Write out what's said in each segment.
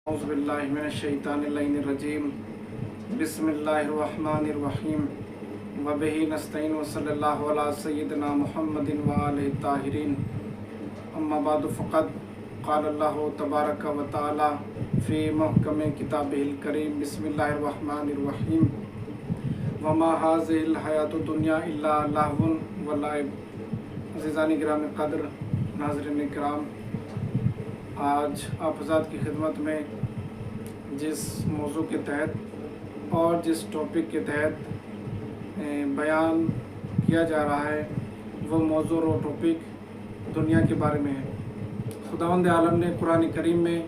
اعوذ باللہ من الشیطان الرجیم بسم اللہ الرحمن الرحیم وبہ نستعین وصلی اللہ علی سیدنا محمد وآلہ الطاہرین اما بعد فقد قال اللہ تبارک و تعالی فی محکم کتابہ الکریم بسم اللہ الرحمن الرحیم وما هذه الحیاۃ الدنیا الا لہو و لعب۔ عزیزان گرامی قدر، ناظرین کرام، آج آپ حضرات کی خدمت میں جس موضوع کے تحت اور جس ٹاپک کے تحت بیان کیا جا رہا ہے وہ موضوع اور ٹاپک دنیا کے بارے میں ہے۔ خداوند عالم نے قرآن کریم میں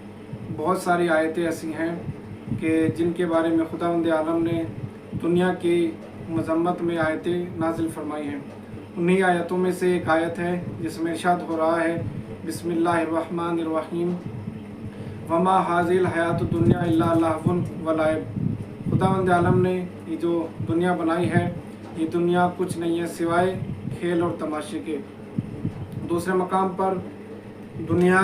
بہت ساری آیتیں ایسی ہیں کہ جن کے بارے میں خداوند عالم نے دنیا کی مذمت میں آیتیں نازل فرمائی ہیں۔ انہی آیتوں میں سے ایک آیت ہے جس میں ارشاد ہو رہا ہے بسم اللہ الرحمن الرحیم وما هذه الحیاۃ الدنیا الا لہو و لعب۔ خداوند عالم نے یہ جو دنیا بنائی ہے، یہ دنیا کچھ نہیں ہے سوائے کھیل اور تماشے کے۔ دوسرے مقام پر دنیا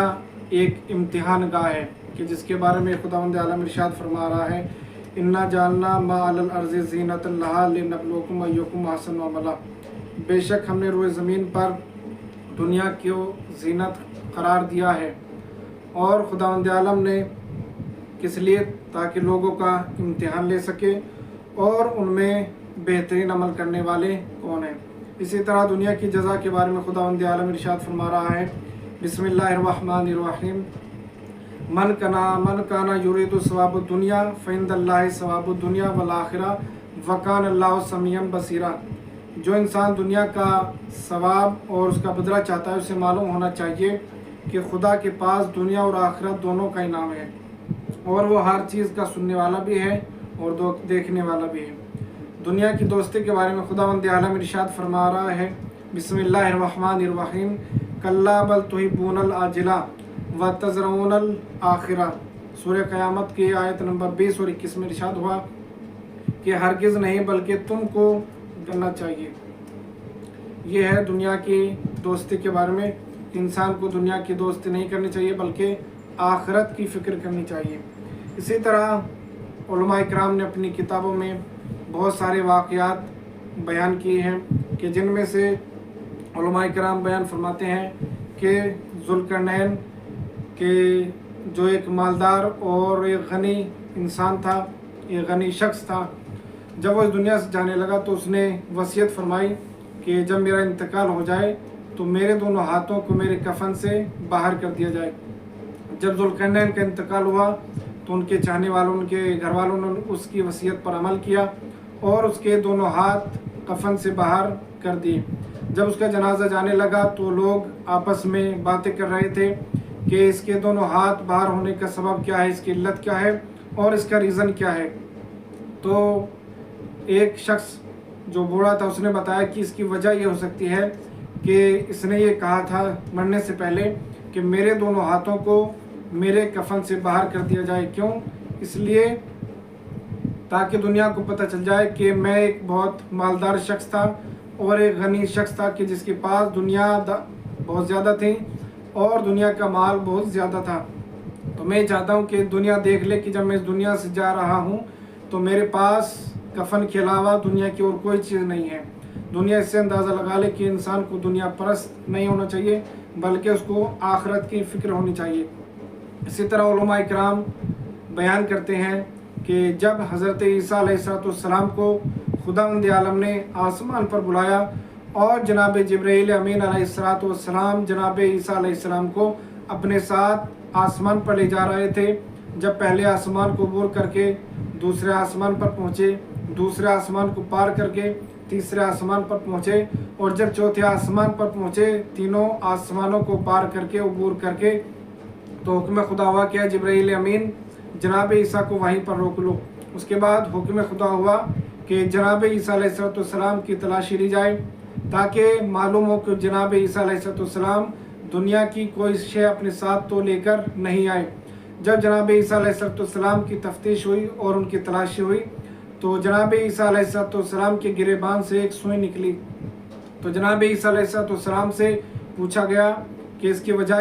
ایک امتحان گاہ ہے کہ جس کے بارے میں خداوند عالم ارشاد فرما رہا ہے انا جعلنا ما علی الارض زینۃ لہا لنبلوکم ایکم احسن عملا۔ بے شک ہم نے روئے زمین پر دنیا کو زینت قرار دیا ہے، اور خداوند عالم نے کس لیے؟ تاکہ لوگوں کا امتحان لے سکے اور ان میں بہترین عمل کرنے والے کون ہیں۔ اسی طرح دنیا کی جزا کے بارے میں خداوند عالم ارشاد فرما رہا ہے بسم اللہ الرحمن الرحیم من کانا یرید ثواب الدنیا فعند اللہ ثواب الدنیا والآخرہ وکان اللہ سمیعا بصیرا۔ جو انسان دنیا کا ثواب اور اس کا بدلہ چاہتا ہے، اسے معلوم ہونا چاہیے کہ خدا کے پاس دنیا اور آخرت دونوں کا انعام ہے، اور وہ ہر چیز کا سننے والا بھی ہے اور دیکھنے والا بھی ہے۔ دنیا کی دوستی کے بارے میں خداوند عالم ارشاد فرما رہا ہے بسم اللہ الرحمن الرحیم کلا بل تحبون العاجلہ وتذرون الآخرہ۔ سورہ قیامت کی آیت نمبر 20 اور 21 میں ارشاد ہوا کہ ہرگز نہیں بلکہ تم کو کرنا چاہیے۔ یہ ہے دنیا کی دوستی کے بارے میں۔ انسان کو دنیا کی دوستی نہیں کرنی چاہیے بلکہ آخرت کی فکر کرنی چاہیے۔ اسی طرح علماء کرام نے اپنی کتابوں میں بہت سارے واقعات بیان کیے ہیں کہ جن میں سے علماء کرام بیان فرماتے ہیں کہ ذوالقرنین کہ جو ایک مالدار اور ایک غنی انسان تھا، ایک غنی شخص تھا، جب وہ اس دنیا سے جانے لگا تو اس نے وصیت فرمائی کہ جب میرا انتقال ہو جائے تو میرے دونوں ہاتھوں کو میرے کفن سے باہر کر دیا جائے۔ جب ذوالقرنین کا انتقال ہوا تو ان کے چاہنے والوں، ان کے گھر والوں نے اس کی وصیت پر عمل کیا اور اس کے دونوں ہاتھ کفن سے باہر کر دیے۔ جب اس کا جنازہ جانے لگا تو لوگ آپس میں باتیں کر رہے تھے کہ اس کے دونوں ہاتھ باہر ہونے کا سبب کیا ہے، اس کی علت کیا ہے اور اس کا ریزن کیا ہے۔ تو ایک شخص جو بوڑھا تھا اس نے بتایا کہ اس کی وجہ یہ ہو سکتی ہے کہ اس نے یہ کہا تھا مرنے سے پہلے کہ میرے دونوں ہاتھوں کو میرے کفن سے باہر کر دیا جائے۔ کیوں؟ اس لیے تاکہ دنیا کو پتہ چل جائے کہ میں ایک بہت مالدار شخص تھا اور ایک غنی شخص تھا کہ جس کے پاس دنیا بہت زیادہ تھی اور دنیا کا مال بہت زیادہ تھا۔ تو میں چاہتا ہوں کہ دنیا دیکھ لے کہ جب میں اس دنیا سے جا رہا ہوں تو میرے پاس کفن کے علاوہ دنیا کی اور کوئی چیز نہیں ہے۔ دنیا اس سے اندازہ لگا لے کہ انسان کو دنیا پرست نہیں ہونا چاہیے بلکہ اس کو آخرت کی فکر ہونی چاہیے۔ اسی طرح علماء کرام بیان کرتے ہیں کہ جب حضرت عیسیٰ علیہ السلام کو خداوند عالم نے آسمان پر بلایا اور جناب جبرائیل امین علیہ السلام جناب عیسیٰ علیہ السلام کو اپنے ساتھ آسمان پر لے جا رہے تھے، جب پہلے آسمان کو عبور کر کے دوسرے آسمان پر پہنچے، دوسرے آسمان کو پار کر کے تیسرے آسمان پر پہنچے، اور جب چوتھے آسمان پر پہنچے، تینوں آسمانوں کو پار کر کے عبور کر کے تو حکم خدا ہوا کہ جبرائیل امین جناب عیسیٰ کو وہیں پر روک لو۔ اس کے بعد حکم خدا ہوا کہ جناب عیسیٰ علیہ السلام کی تلاشی لی جائے تاکہ معلوم ہو کہ جناب عیسیٰ علیہ السلام دنیا کی کوئی شے اپنے ساتھ تو لے کر نہیں آئے۔ جب جناب عیسیٰ علیہ السلام کی تفتیش ہوئی اور ان کی تلاشی ہوئی تو جناب عیسیٰ علیہ السلام کے گریبان سے ایک سوئی نکلی۔ تو جناب عیسیٰ علیہ السلام سے پوچھا گیا کہ اس کی وجہ